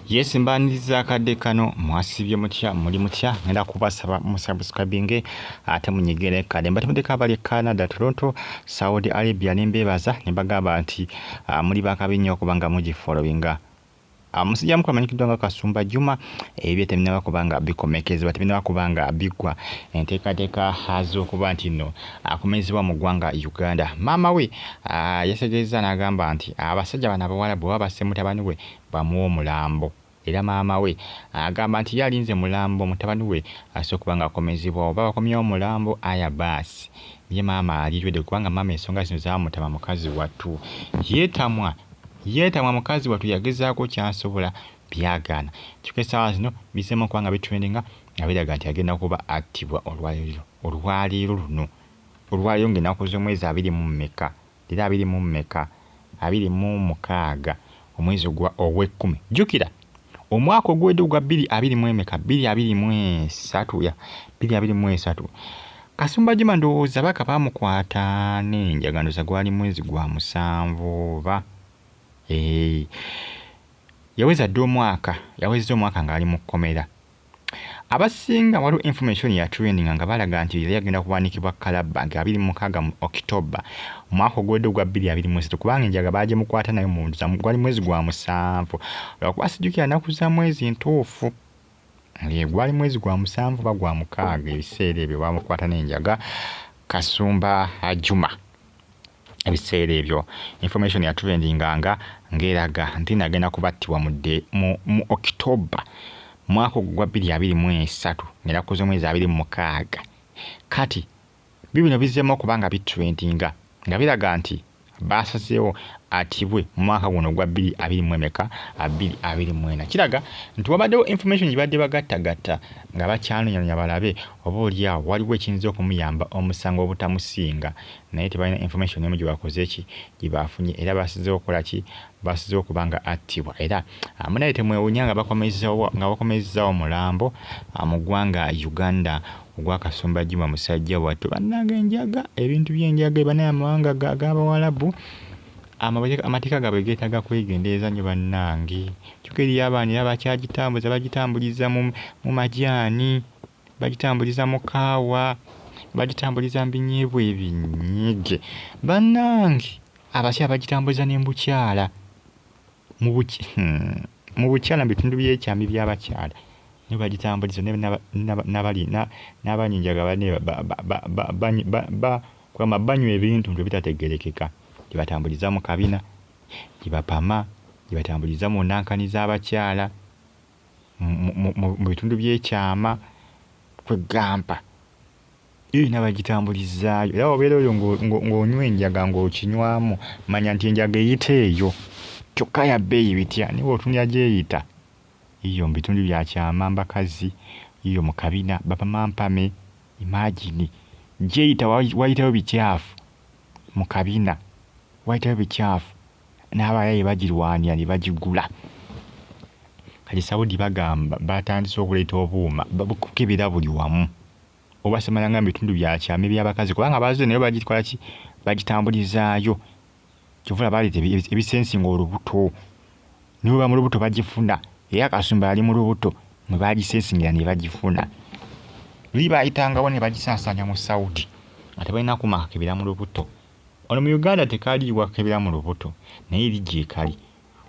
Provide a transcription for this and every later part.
Yes, mbaniriza akadde kano mwasibye mutya muli mutya ngenda kubasaba musubscribing ate munyigire kale mbati mudeka abali Canada Toronto Saudi Arabia nembebaza nebagamba nti muli bakabinyo okubanga mugi followinga musijja mukwamanyikidwa nga Kasumba Juma ebyete minaba kubanga bikomekezi bati minaba kubanga bigwa enteekateeka hazo okuba nti nno akomezebwa mu ggwanga Uganda. Maama we yasegereza n'agamba nti abasajja bano abawala bwe baba mutabani we bamuwa Omulambo era maama we agamba nti yalinze Mulambo mutabani we asobola okuba nga akomezebwa oba bakomyewo Omulambo aya baasi ye maama aliridde kubanga maama ensonga zino zaamutama mukazi wattu yeetamwa mukazi wattu yagezaako kyasobola byagaana kyokka essaawa zino biseemu okuba nga bitrendinga nga biraga nti agenda kuba attibwa olwaleero luno olwaleero ng'ennaku z'omwezi 24 era 26 omwezi ogw'ekkumi jjukira omwaka ogwedde ogwa 2023 Kasumba Juma ndowooza baka bamukwata n'enjagano za gwali mwezi gwa 7 ba yaweza omwaka ng'ali mu kkomera. Abasinga waliwo information ya training nga balaga nti yagenda kuwanikibwa kalaba nga 26 October mwaka ogwedde ogwa 2023 kubanga enjaga baje mukwata nayo mu gwali mwezi gwa 7 lwakuba sijjukira nnaku za mwezi ntuufu gwali mwezi gwa 7 ba gwa 6 ebiseera ebyo bamukwata n'enjaga Kasumba Juma. Ebiseera ebyo information ya trending nga ngeraga nti nagenda kubattibwa mu October mwaka ogwa 2023 ngera kuzo mwezi 26 kati bibino bizemo okubanga bitrendinga nga biraga nti basaseewo atibwe mu mwaka guno gwa 2024 kiraga nti wabaddewo information gibadde bagattagatta nga bakyanonya balabe oba oliawo waliwo ekiyinza okumuyamba omusango obutamusinga naye tebalina information emu gyebakoze ki gyebafunye era basizeewo okukola ki basizeewo okubanga attibwa era munaye temwewunya nga bakomezaawo Omulambo mu ggwanga Uganda ogwa Kasumba Juma musajja wattu bannanga enjaga ebintu by'enjaga banaye amawanga g'Abawalabu amateeka gabwe geetaaga kwegendereza nnyo bannange kyokka eri abaana abakyagitambuza bagitambuliza mu majaani bagitambuliza mu kaawa bagitambuliza mu binyeebwa ebinyige bannange abakyala bagitambuliza n'embukyala mu bukyala mu bitundu by'ekyami by'abakyala nibo bagitambuliza n'abanyinjaga banywa ebintu bitategerekeka gyebatambuliza mu kabina gyebapama gyebatambuliza mu nankani z'abakyala mu bitundu by'ekyama kwegamba n'abagitambulizaayo era obeera oyo ng'onywa enjaga ng'okinywamu manya nti enjaga eyita eyo kyokka ya bbeeyi bitya niwe otunya gyeyita iyo mu bitundu bya kyama mbakazi iyo mu kabina bapama mpame imagine gyeyita wayitayo bikyafu mu kabina wayitayo bikyafu n'abayaye bagirwanira ne bagigula kati Saudi bagamba batandise okuleeta obuuma babukebera buli wamu oba semalanga mu bitundu bya kyama by'abakazi kubanga bazo nayo bagitwala ki bagitambulizaayo kyovula baleeta ebisensinga olubuto niwe ba mu lubuto bagifuna era Kasumba ali mu lubuto mwe bagisensingira ne bagifuna luli bayitangawo ne bagisaasaanya mu Saudi ate balina kumakakebera mu lubuto ono mu Uganda tekaliibwa kebera mu lubuto naye eri gyekali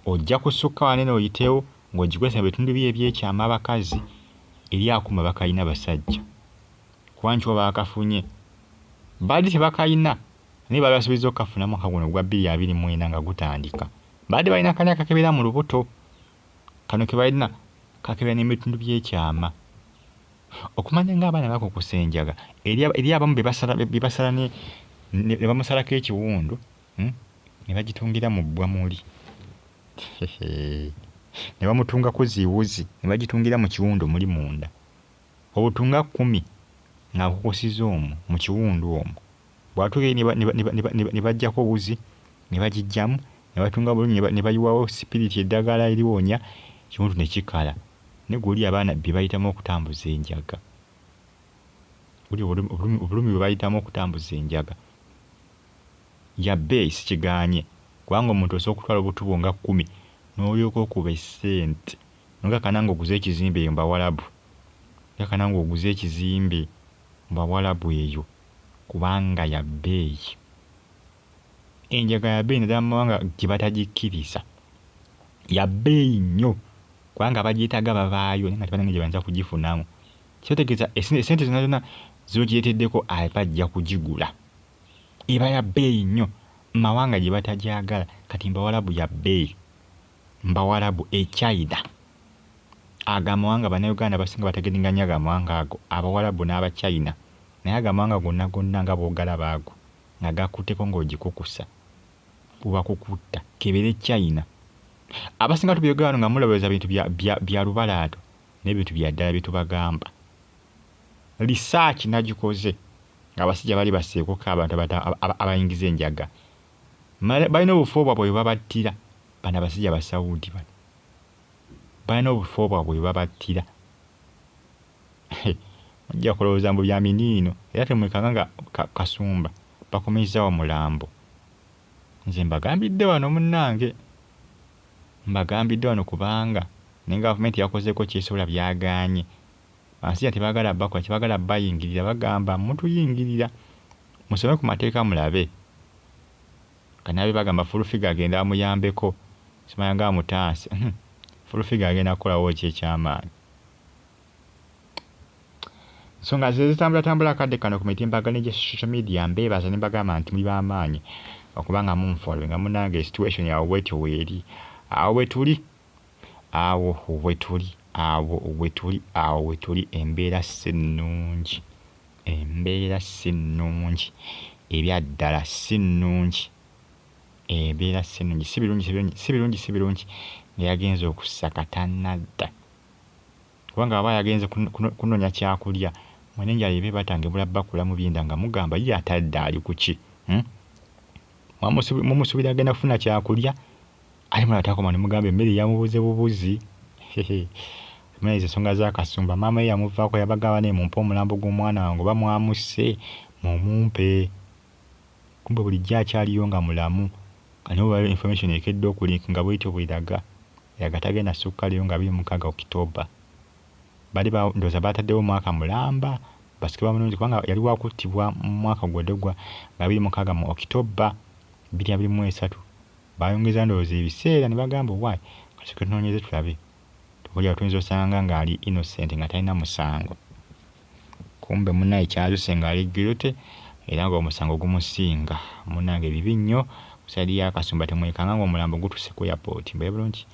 ojja kusukka wanene oyitewo ng'ogikwesa mu bitundu bye ebyekyama abakazi eri akuma bakalina basajja kubanki oba bakafunye badde tebakayina naye bali basuubiza okukafuna mwaka guno gwa 2024 nga gutandika badde balina kali akakebera mu lubuto kano ke balina kakebera n'ebitundu by'ekyama okumanya ng'abaana bakukusa enjaga eri abamu bebasala ne bamusalako ekiwundu ne bagitungira mu bbwamuli ne bamutungako ziiwuzi ne bagitungira mu kiwundu muli munda obutunga 10 ng'akukusiza omwo mu kiwundu omwo bw'atuuka ne baggyako wuzi ne bagijjamu ne batunga bulungi ne bayiwawo sipiriti eddagala eriwonya kiwundu ne kikala ne guli abaana bye bayitamu okutambuza enjaga obulumi bwe bayitamu okutambuza enjaga ya base kiganye kubanga omuntu osobola okutwala obutubo nga 10 n'olyoka okuba essente nga kanango oguze ekizimbe eyo mbawalabu nga kanango oguze ekizimbe mbawalabu eyo kubanga ya bbeeyi enjaga ya bbeeyi naddala mu mawanga gye batagikkiriza ya bbeeyi nnyo kubanga abagyetaaga babaayo naye nga tebalina gye bayinza kugifunamu kyotegeeza esente zonna zonna z'ogireeteddeko abajja kugigula eba ya bbeeyi nnyo mu mawanga gye batagyagala kati mbawalabu ya bbeeyi mbawalabu China aga amawanga bannayuganda basinga bategeringanya aga amawanga ago abawalabu n'abachina naye aga amawanga gonna gonna nga boogalaba ago nga gakutteko ng'ogikukusa bubakukutta kebere China abasinga tubyogera wano nga mulowooza bintu bya lubalaato n'ebintu bya ddala bye tubagamba research nagikoze ng'abasajja bali baseekoka abantu abayingiza enjaga balina obufo bwabwe bwe babattira bano abasajja basawudi bano balina obufo bwabwe bwe babattira ojja kulowooza mbu bya miniino era temwekanga nga Kasumba bakomezza Omulambo nze mbagambidde wano munnange mbagambidde wano kubanga ne gavumenti yakozeeko kyesobola byagaanye abasajja tebaagala bakola kyebaagala bayingirira bagamba mutuyingirira musome ku mateeka mulabe kanabe bagamba fulufiga agenda amuyambeko simayanga amutaase fulufiga agenda kukolawo ekyekyamaanyi ensonga zitambula akadde kano ku mitimbagano gya social media mbeebaza ne mbagamba nti muli b'amaanyi okubanga munfollow nga munnange situation yawe bwetyo weeri awo wetuli embeera si nnungi ebyaddala si nnungi embeera si nnungi si birungi yagenze okusaka tannadda kubanga aba yagenze kunoonya kyakulya mwene enjala ebe batange bulabba kulamu byenda nga mugamba ye atadde ali ku ki mumusuubira agenda kufuna kyakulya ali mulataakoma ne mugamba emmere yamubuze bubuzi mezi ensonga za Kasumba maama ye yamuvaako yabagamba ne mumpe omulambo gw'omwana wange oba mwamuse mumumpe kumbe bulijjo akyaliyo nga mulamu kaniwo information ekedde okulinka nga bwetyo bweraga yagatagenda sukkaliyo nga 26 Okitoba bali ndowooza bataddewo omwaka mulamba basike bamulungi kubanga yali wakuttibwa mu mwaka gwedogwa nga 26 mu Okitoba 2023 bayongeza ndowooza ebiseera ne bagamba waayi kasike tunoonyeze tulabe tukolya tuyinza osanga ng'ali innocent nga talina musango kumbe munnaye kyazuse ng'ali guilty era ng'omusango gumusinga munnange bibi nnyo kusaidi ya Kasumba temwekanga ng'omulambo gutuuse ku airport mbe bulungi